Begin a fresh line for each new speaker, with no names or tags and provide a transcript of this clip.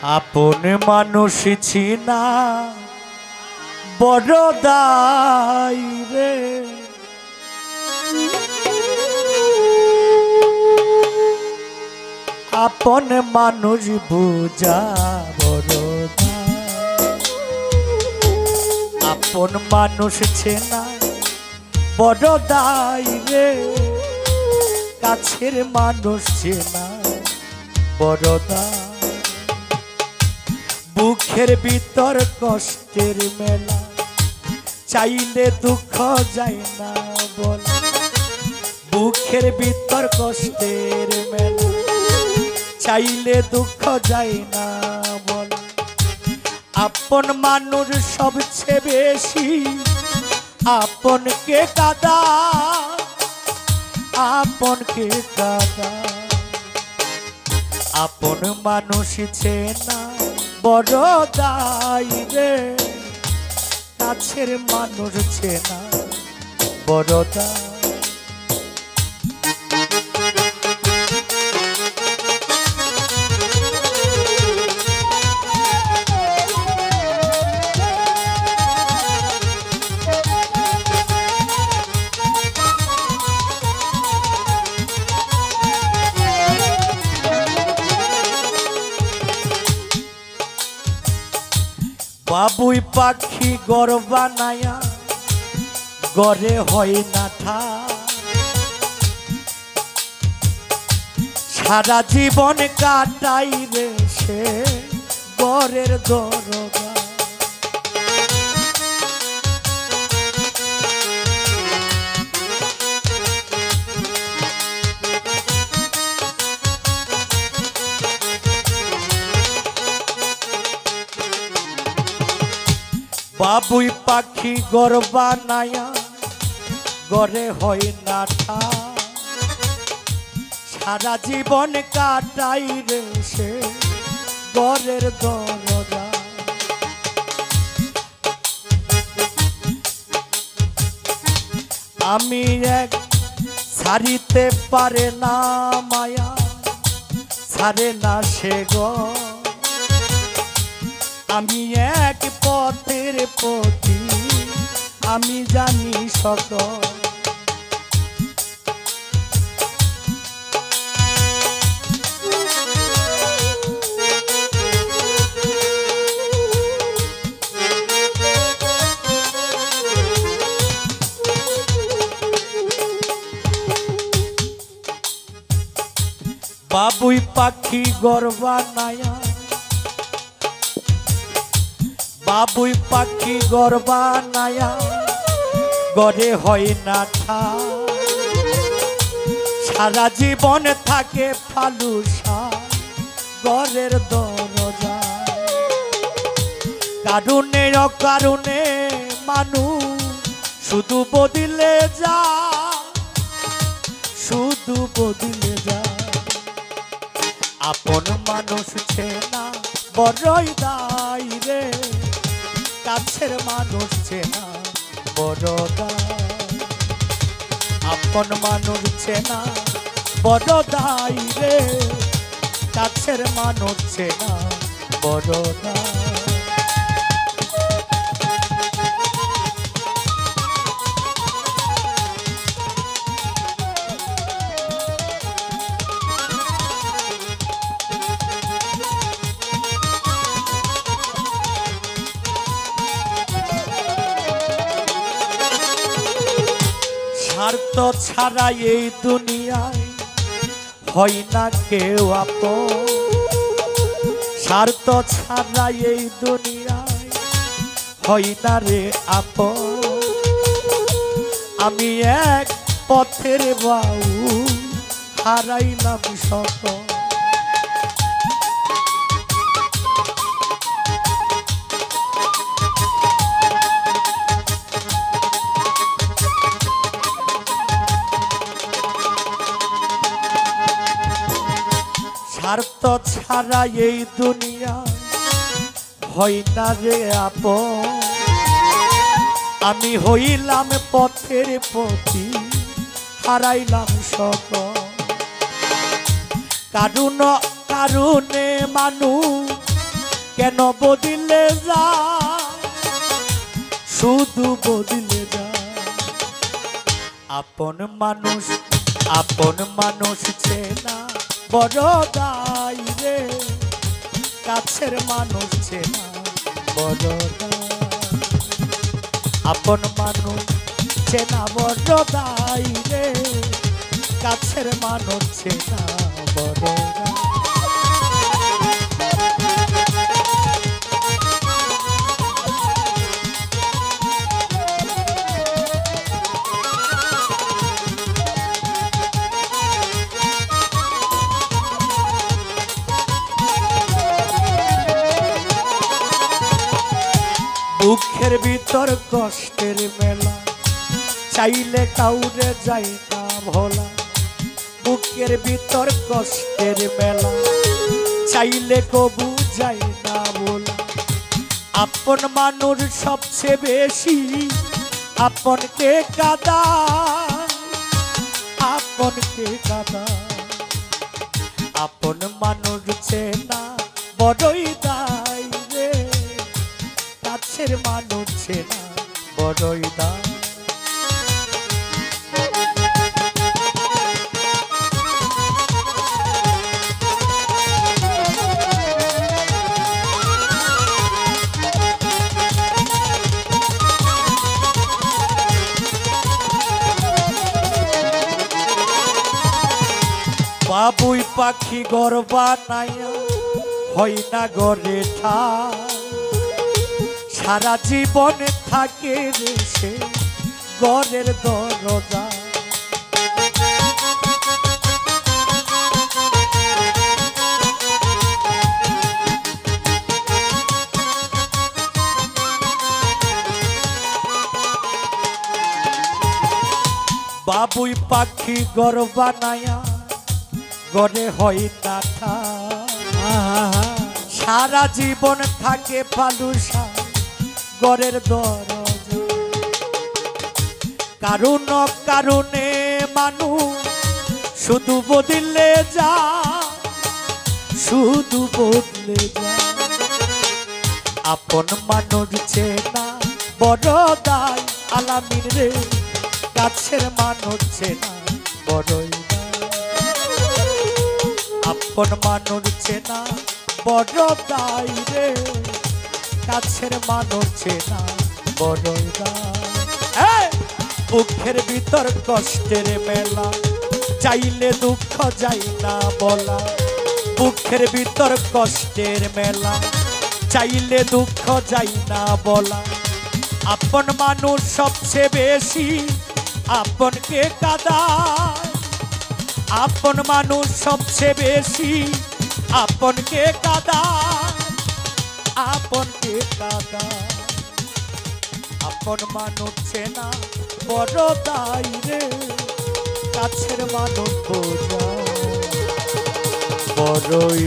আপন মানুষ চিনা বড় দায় রে। আপন মানুষ বুঝা বড় দায়। আপন মানুষ চেনা বড় দায় রে। কাছের মানুষ চেনা বড় দায়। বুকের ভিতর কষ্টের মেলা চাইলে দুঃখ যায় না বল। বুকের ভিতর কষ্টের মেলা চাইলে দুঃখ যায় না বল। আপন মানুষ সবচেয়ে বেশি আপনকে কাঁদা, আপনকে কাঁদা। আপন মানুষ চেনা বড় দায় রে। কাছের মানুষ চেনা বড় দায়। বাবুই পাখি ঘর বানায়া ঘরে হয় না ঠাই। সারা জীবন কাটাই রে সে ঘরের দরজা। বাবুই পাখি ঘর বানায়া ঘরে হয় না ঠাই। সারা জীবন কাটাই রে সে ঘরের দরজা। আমি এক ছাড়িতে পারে না মায়া, ছাড়ে না সে ঘর। আমি এক পথের পথি, আমি জানি সকল। বাবুই পাখি ঘর বানায়া, বাবুই পাখি ঘর বানায়া ঘরে হয় না ঠাই। সারা জীবন থাকে ফালুসা ঘরের দরজা। কারণে অকারণে মানুষ শুধু বদলে যা, শুধু বদলে যা। আপন মানুষ চেনা বড়ই দায় রে। কাছের মানুষ চেনা বড় দায়। আপন মানুষ চেনা বড় দায় রে। কাছের মানুষ চেনা বড় দায়। স্বার্থ ছাড়া এই দুনিয়ায় হয় না কেউ আপন। স্বার্থ ছাড়া এই দুনিয়ায় হয় না রে আপন। আমি এক পথের বাউ হারাইলাম সকল। স্বার্থ ছাড়া এই দুনিয়ায় হয় না রে আপন। আমি হইলাম পথের পথি, হারাইলাম সকল। কারণে মানুষ কেন বদলে যা শুধু বদলে যা আপন মানুষ চেনা বড় দায় রে কাছের মানুষ চেনা বড় দায় আপন মানুষ চেনা বড় দায় রে কাছের মানুষ চেনা বড় দায় দুঃখের ভিতর কষ্টের মেলা চাইলে কাউরে যাই না ভোলা বুকের ভিতর কষ্টের মেলা চাইলে কবু যাই না ভোলা আপন মানুষ সবচেয়ে বেশি আপনকে কাদা আপন মানুষ চেনা বড়ই দায় রে কাছের মানুষ চেনা বড়ই দায় বাবুই পাখি ঘর বানাইয়া হয় না ঘরে ঠাই সারা জীবন থাকে রে সে ঘরের দরজা বাবুই পাখি ঘর বানাইয়া ঘরে হয় না সারা জীবন থাকে পালুসা ঘরের দরজা কারণে মানুষ শুধু বদলে যা আপন মানুষ চেনা বড় দায় আলামিন রে কাছের মানুষ চেনা বড়ই আপন মানুষ চেনা বড় দায় রে কাছের মানুষ চেনা বড়ই দায় বুকের ভিতর কষ্টের মেলা চাইলে দুঃখ যাই না বলা বুকের ভিতর কষ্টের মেলা চাইলে দুঃখ যাই না বলা আপন মানুষ সবচেয়ে বেশি আপনকে কাদায় আপন মানুষ সবচেয়ে বেশি আপনকে কাদায় আপন মানুষ চেনা বড় দায় রে কাছের মানুষ বোঝা বড়ই